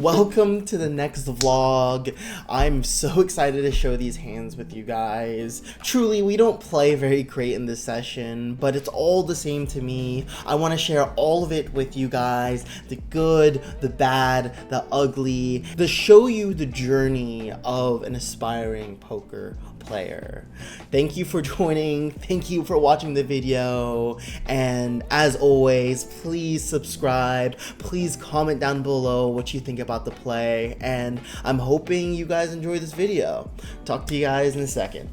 Welcome to the next vlog. I'm so excited to show these hands with you guys. Truly, we don't play very great in this session, but it's all the same to me. I want to share all of it with you guys. The good, the bad, the ugly, to show you the journey of an aspiring poker player. Thank you for joining. Thank you for watching the video. And as always, please subscribe. Please comment down below what you think about the play. And I'm hoping you guys enjoy this video. Talk to you guys in a second.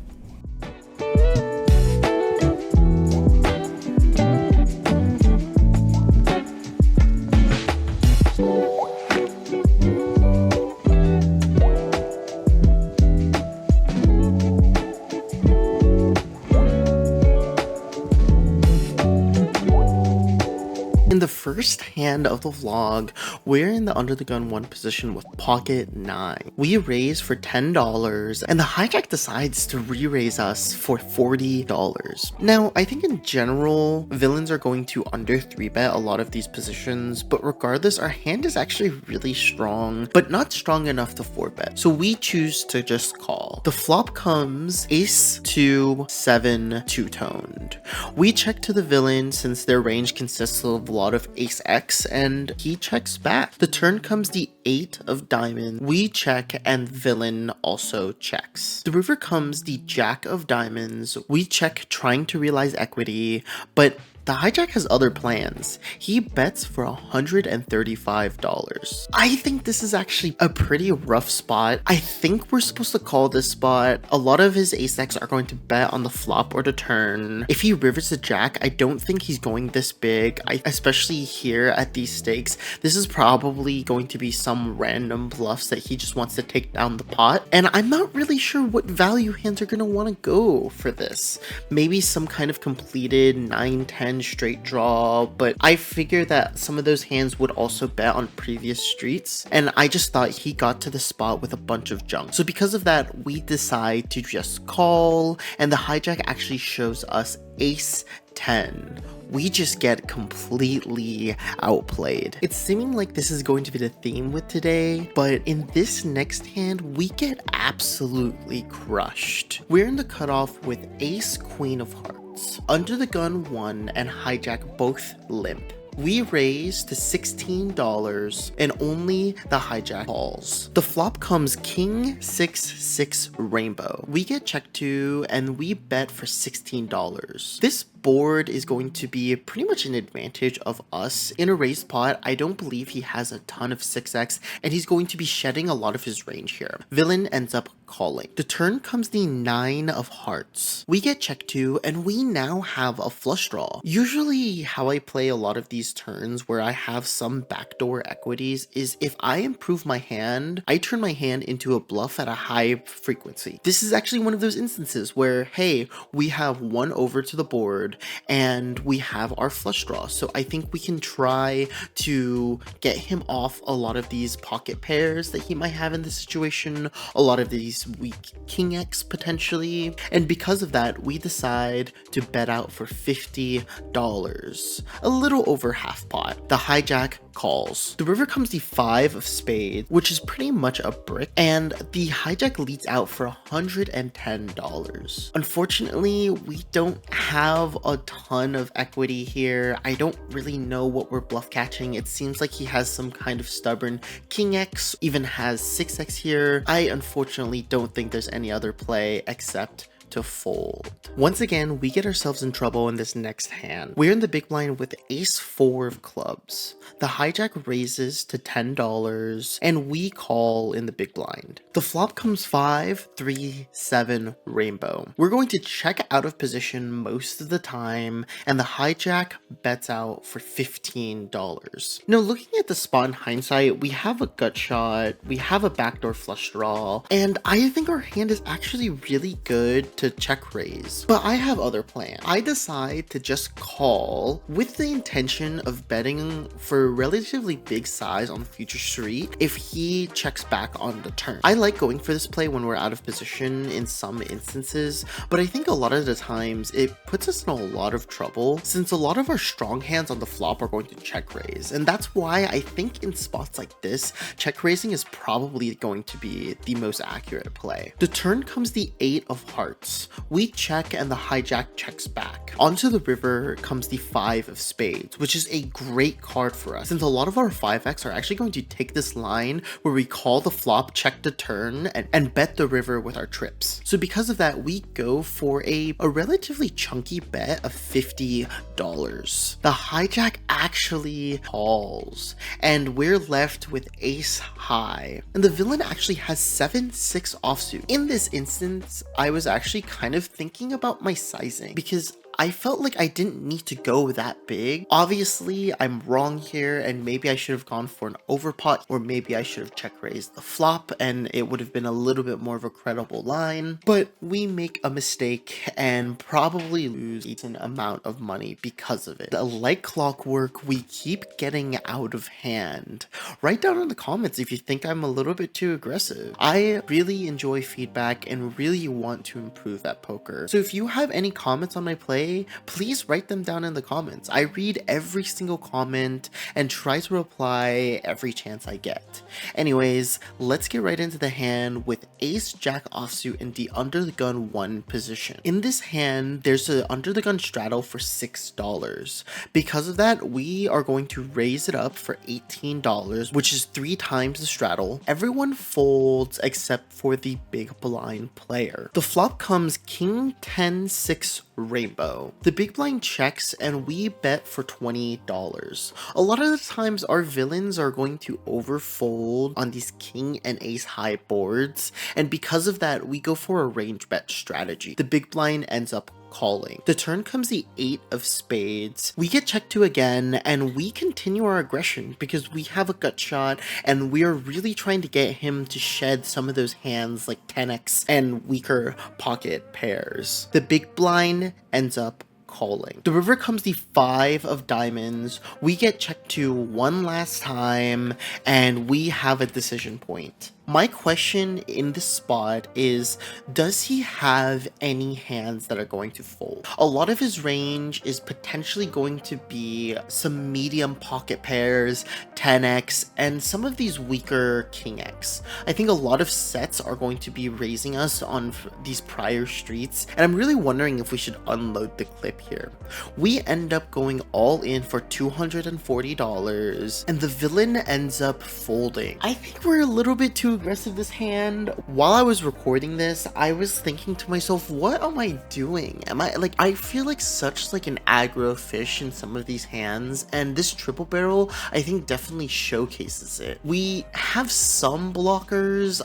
In the first hand of the vlog, we're in the under the gun 1 position with pocket 9. We raise for $10 and the hijack decides to re-raise us for $40. Now, I think in general, villains are going to under 3-bet a lot of these positions, but regardless, our hand is actually really strong, but not strong enough to 4-bet. So we choose to just call. The flop comes ace 2 7 two-toned. We check to the villain since their range consists of a lot of ace X and he checks back. The turn comes the 8 of diamonds. We check and villain also checks. The river comes the jack of diamonds. We check trying to realize equity, but the hijack has other plans. He bets for $135. I think this is actually a pretty rough spot. I think we're supposed to call this spot. A lot of his ace-X are going to bet on the flop or the turn. If he rivers the jack, I don't think he's going this big. Especially here at these stakes, this is probably going to be some random bluffs that he just wants to take down the pot. And I'm not really sure what value hands are going to want to go for this. Maybe some kind of completed 9-10 straight draw, but I figure that some of those hands would also bet on previous streets, and I just thought he got to the spot with a bunch of junk. So because of that, we decide to just call, and the hijack actually shows us ace 10. We just get completely outplayed. It's seeming like this is going to be the theme with today, but in this next hand, we get absolutely crushed. We're in the cutoff with ace queen of hearts. Under the gun 1 and hijack both limp. We raise to $16 and only the hijack calls. The flop comes king 6-6 rainbow. We get checked to and we bet for $16. This board is going to be pretty much an advantage of us. In a raised pot, I don't believe he has a ton of 6x and he's going to be shedding a lot of his range here. Villain ends up calling. The turn comes the 9 of hearts. We get checked to and we now have a flush draw. Usually how I play a lot of these turns where I have some backdoor equities is if I improve my hand, I turn my hand into a bluff at a high frequency. This is actually one of those instances where, hey, we have 1 over to the board and we have our flush draw. So I think we can try to get him off a lot of these pocket pairs that he might have in this situation, a lot of these weak king X potentially. And because of that, we decide to bet out for $50, a little over half pot. The hijack calls. The river comes the 5 of spades, which is pretty much a brick, and the hijack leads out for $110. Unfortunately, we don't have a ton of equity here. I don't really know what we're bluff catching. It seems like he has some kind of stubborn king X, even has 6x here. I unfortunately don't think there's any other play except to fold. Once again, we get ourselves in trouble in this next hand. We're in the big blind with ace 4 of clubs. The hijack raises to $10 and we call in the big blind. The flop comes 5 3 7 rainbow. We're going to check out of position most of the time and the hijack bets out for $15. Now, looking at the spot in hindsight, we have a gut shot, we have a backdoor flush draw, and I think our hand is actually really good to to check raise. But I have other plans. I decide to just call with the intention of betting for a relatively big size on the future street if he checks back on the turn. I like going for this play when we're out of position in some instances, but I think a lot of the times it puts us in a lot of trouble since a lot of our strong hands on the flop are going to check raise. And that's why I think in spots like this, check raising is probably going to be the most accurate play. The turn comes the 8 of hearts. We check and the hijack checks back. Onto the river comes the 5 of spades, which is a great card for us since a lot of our 5x are actually going to take this line where we call the flop, check the turn, and bet the river with our trips. So because of that, we go for a relatively chunky bet of $50. The hijack actually calls, and we're left with ace high. And the villain actually has 7-6 offsuit. In this instance, I was actually kind of thinking about my sizing because I felt like I didn't need to go that big. Obviously, I'm wrong here, and maybe I should have gone for an overpot, or maybe I should have check raised the flop, and it would have been a little bit more of a credible line. But we make a mistake and probably lose a decent amount of money because of it. Like clockwork, we keep getting out of hand. Write down in the comments if you think I'm a little bit too aggressive. I really enjoy feedback and really want to improve at poker. So if you have any comments on my play, please write them down in the comments. I read every single comment and try to reply every chance I get. Anyways, let's get right into the hand with ace jack offsuit in the under the gun 1 position. In this hand, there's an under the gun straddle for $6. Because of that, we are going to raise it up for $18, which is 3 times the straddle. Everyone folds except for the big blind player. The flop comes king 10-6 rainbow. The big blind checks and we bet for $20. A lot of the times our villains are going to overfold on these king and ace high boards, and because of that we go for a range bet strategy. The big blind ends up calling. The turn comes the 8 of spades. We get checked to again and we continue our aggression because we have a gut shot and we are really trying to get him to shed some of those hands like 10x and weaker pocket pairs. The big blind ends up calling. The river comes the 5 of diamonds. We get checked to one last time and we have a decision point. My question in this spot is, does he have any hands that are going to fold? A lot of his range is potentially going to be some medium pocket pairs, 10x, and some of these weaker king x. I think a lot of sets are going to be raising us on these prior streets, and I'm really wondering if we should unload the clip here. We end up going all in for $240, and the villain ends up folding. I think we're a little bit too aggressive this hand. While I was recording this, I was thinking to myself, what am I doing? I feel like such like an aggro fish in some of these hands, and this triple barrel I think definitely showcases it. We have some blockers,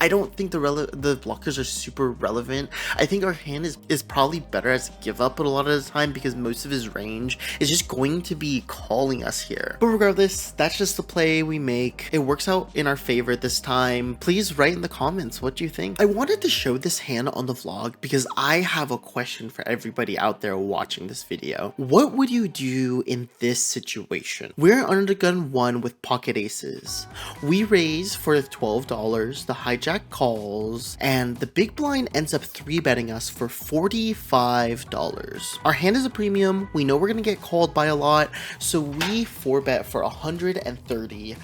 I don't think the blockers are super relevant. I think our hand is probably better as a give up, but a lot of the time because most of his range is just going to be calling us here. But regardless, that's just the play we make. It works out in our favor this time. Please write in the comments what you think. I wanted to show this hand on the vlog because I have a question for everybody out there watching this video. What would you do in this situation? We're under the gun 1 with pocket aces. We raise for $12, the hijack calls, and the big blind ends up 3-betting us for $45. Our hand is a premium. We know we're gonna get called by a lot, so we 4-bet for $130.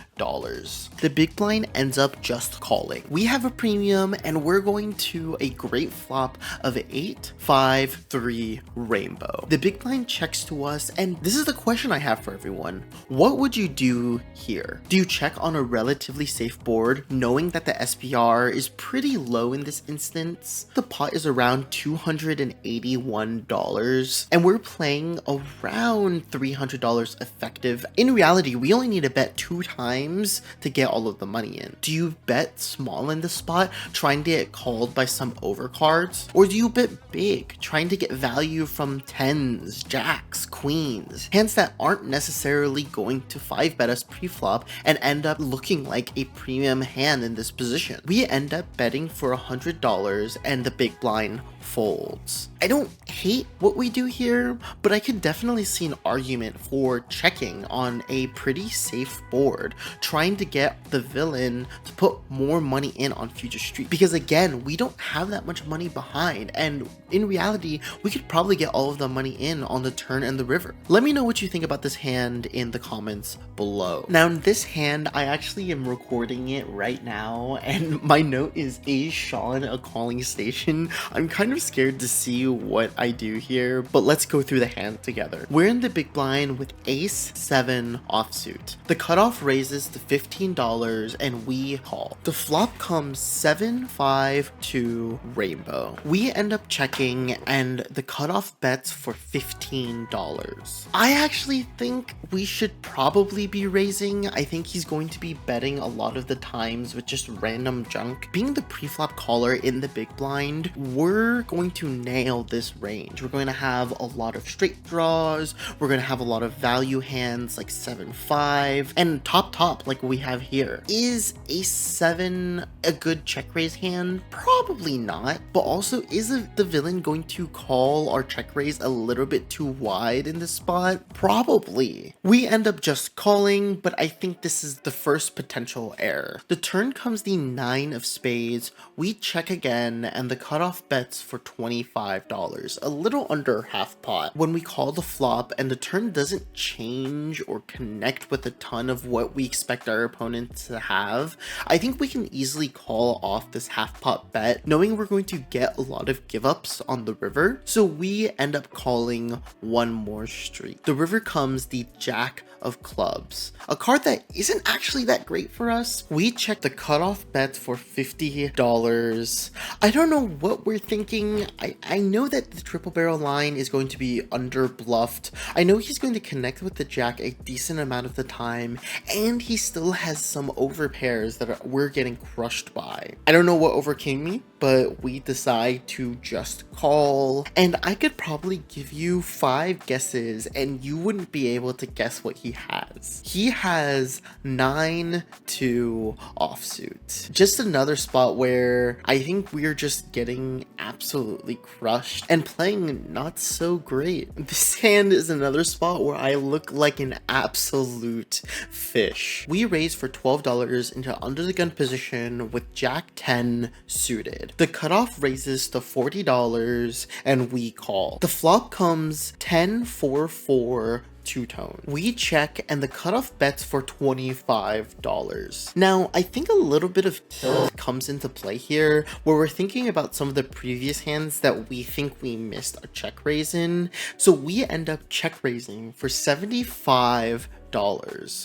The big blind ends up just calling. We have a premium and we're going to a great flop of 8-5-3 rainbow. The big blind checks to us, and this is the question I have for everyone. What would you do here? Do you check on a relatively safe board knowing that the SPR is pretty low in this instance? The pot is around $281 and we're playing around $300 effective. In reality, we only need to bet 2 times to get all of the money in. Do you you bet small in this spot, trying to get called by some overcards? Or do you bet big, trying to get value from tens, jacks, queens, hands that aren't necessarily going to 5-bet us pre-flop and end up looking like a premium hand in this position? We end up betting for $100 and the big blind folds. I don't hate what we do here, but I could definitely see an argument for checking on a pretty safe board, trying to get the villain to put more money in on future street, because again, we don't have that much money behind, and in reality, we could probably get all of the money in on the turn and the river. Let me know what you think about this hand in the comments below. Now, in this hand, I actually am recording it right now, and my note is Sean a calling station? I'm kind of scared to see what I do here, but let's go through the hand together. We're in the big blind with ace 7 offsuit. The cutoff raises to $15 and we call. The flop comes 7-5-2 rainbow. We end up checking and the cutoff bets for $15. I actually think we should probably be raising. I think he's going to be betting a lot of the times with just random junk. Being the pre-flop caller in the big blind, we're going to nail this range. We're going to have a lot of straight draws, we're going to have a lot of value hands like 7-5, and top like we have here. Is ace 7 a good check raise hand? Probably not, but also is the villain going to call our check raise a little bit too wide in this spot? Probably. We end up just calling, but I think this is the first potential error. The turn comes the 9 of spades, we check again, and the cutoff bets for $25, a little under half pot. When we call the flop and the turn doesn't change or connect with a ton of what we expect our opponent to have, I think we can easily call off this half pot bet, knowing we're going to get a lot of give ups on the river. So we end up calling one more street. The river comes the jack of clubs, a card that isn't actually that great for us. We check the cutoff bets for $50. I don't know what we're thinking. I know that the triple barrel line is going to be under bluffed. I know he's going to connect with the jack a decent amount of the time, and he still has some over pairs that we're getting crushed by. I don't know what overcame me, but we decide to just call, and I could probably give you 5 guesses and you wouldn't be able to guess what he has. He has 9-2 offsuit. Just another spot where I think we're just getting absolutely crushed and playing not so great. This hand is another spot where I look like an absolute fish. We raise for $12 into under the gun position with jack 10 suited. The cutoff raises to $40 and we call. The flop comes 10-4-4 two-tone. We check and the cutoff bets for $25. Now, I think a little bit of tilt comes into play here, where we're thinking about some of the previous hands that we think we missed a check raise in. So we end up check raising for $75.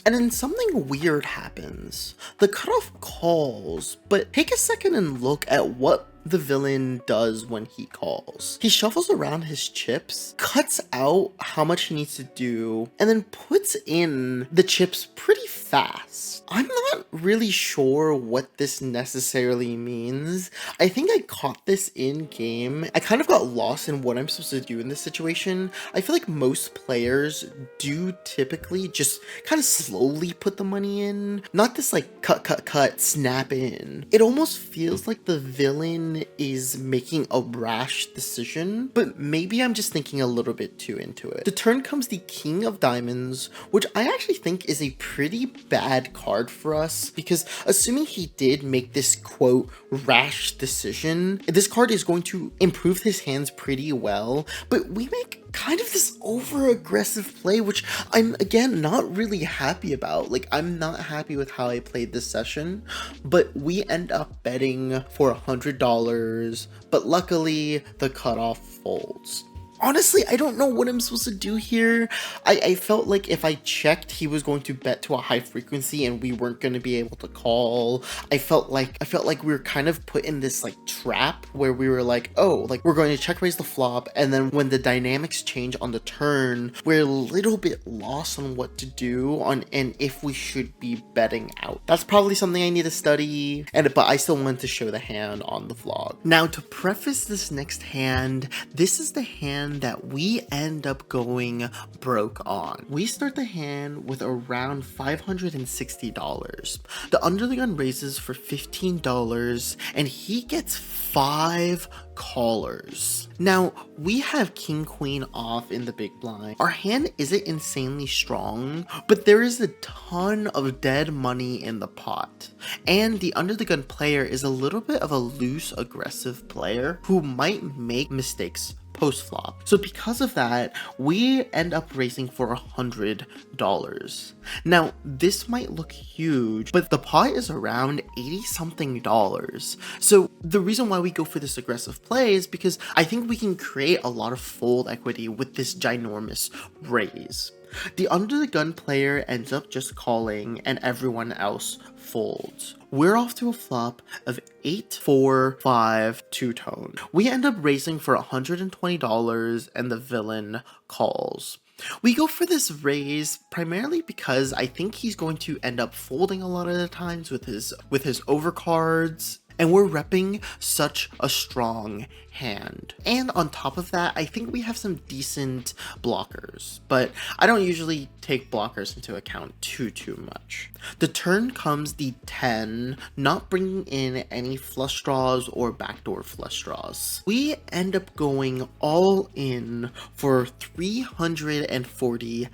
And then something weird happens. The cutoff calls, but take a second and look at what the villain does when he calls. He shuffles around his chips, cuts out how much he needs to do, and then puts in the chips pretty fast. I'm not really sure what this necessarily means. I think I caught this in game. I kind of got lost in what I'm supposed to do in this situation. I feel like most players do typically just kind of slowly put the money in. Not this like cut, snap in. It almost feels like the villain is making a rash decision, but maybe I'm just thinking a little bit too into it. The turn comes the king of diamonds, which I actually think is a pretty bad card for us, because assuming he did make this quote rash decision, this card is going to improve his hands pretty well, but we make kind of this over aggressive play, which I'm again not really happy about. Like, I'm not happy with how I played this session, but we end up betting for $100, but luckily the cutoff folds. Honestly, I don't know what I'm supposed to do here. I felt like if I checked, he was going to bet to a high frequency and we weren't going to be able to call. I felt like we were kind of put in this like trap where we were like, oh, like we're going to check raise the flop, and then when the dynamics change on the turn, we're a little bit lost on what to do on and if we should be betting out. That's probably something I need to study, but I still wanted to show the hand on the vlog. Now, to preface this next hand, this is the hand that we end up going broke on. We start the hand with around $560. The under the gun raises for $15 and he gets 5 callers. Now, we have king queen off in the big blind. Our hand isn't insanely strong, but there is a ton of dead money in the pot. And the under the gun player is a little bit of a loose, aggressive player who might make mistakes post-flop. So because of that, we end up raising for $100. Now, this might look huge, but the pot is around $80-something. So the reason why we go for this aggressive play is because I think we can create a lot of fold equity with this ginormous raise. The under the gun player ends up just calling and everyone else folds. We're off to a flop of 8-4-5 two-tone. We end up raising for $120 and the villain calls. We go for this raise primarily because I think he's going to end up folding a lot of the times with his overcards. And we're repping such a strong hand. And on top of that, I think we have some decent blockers, but I don't usually take blockers into account too much. The turn comes the 10, not bringing in any flush draws or backdoor flush draws. We end up going all in for $340.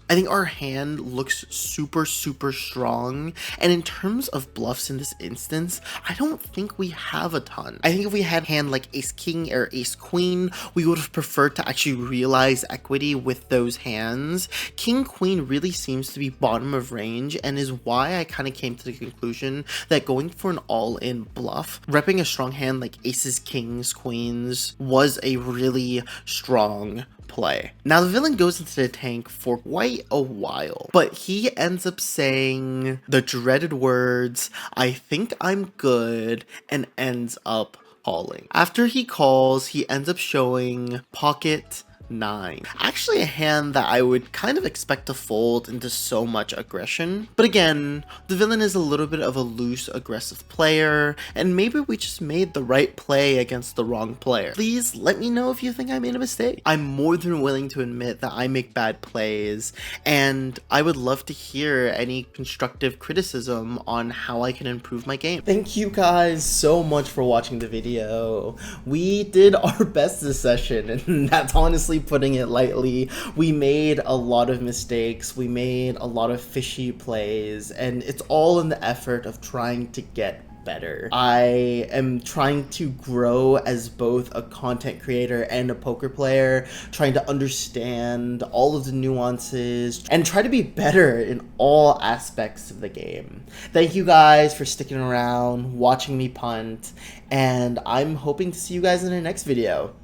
I think our hand looks super strong, and in terms of bluffs in this instance, I don't think we have a ton. I think if we had hand like ace king or ace queen, we would have preferred to actually realize equity with those hands. King queen really seems to be bottom of range and is why I kind of came to the conclusion that going for an all-in bluff, repping a strong hand like aces, kings, queens was a really strong play. Now the villain goes into the tank for quite a while, but he ends up saying the dreaded words, "I think I'm good," and ends up calling. After he calls, he ends up showing pocket 9. Actually a hand that I would kind of expect to fold into so much aggression. But again, the villain is a little bit of a loose, aggressive player, and maybe we just made the right play against the wrong player. Please let me know if you think I made a mistake. I'm more than willing to admit that I make bad plays, and I would love to hear any constructive criticism on how I can improve my game. Thank you guys so much for watching the video. We did our best this session, and that's honestly putting it lightly. We made a lot of mistakes, we made a lot of fishy plays, and it's all in the effort of trying to get better. I am trying to grow as both a content creator and a poker player, trying to understand all of the nuances and try to be better in all aspects of the game. Thank you guys for sticking around, watching me punt, and I'm hoping to see you guys in the next video.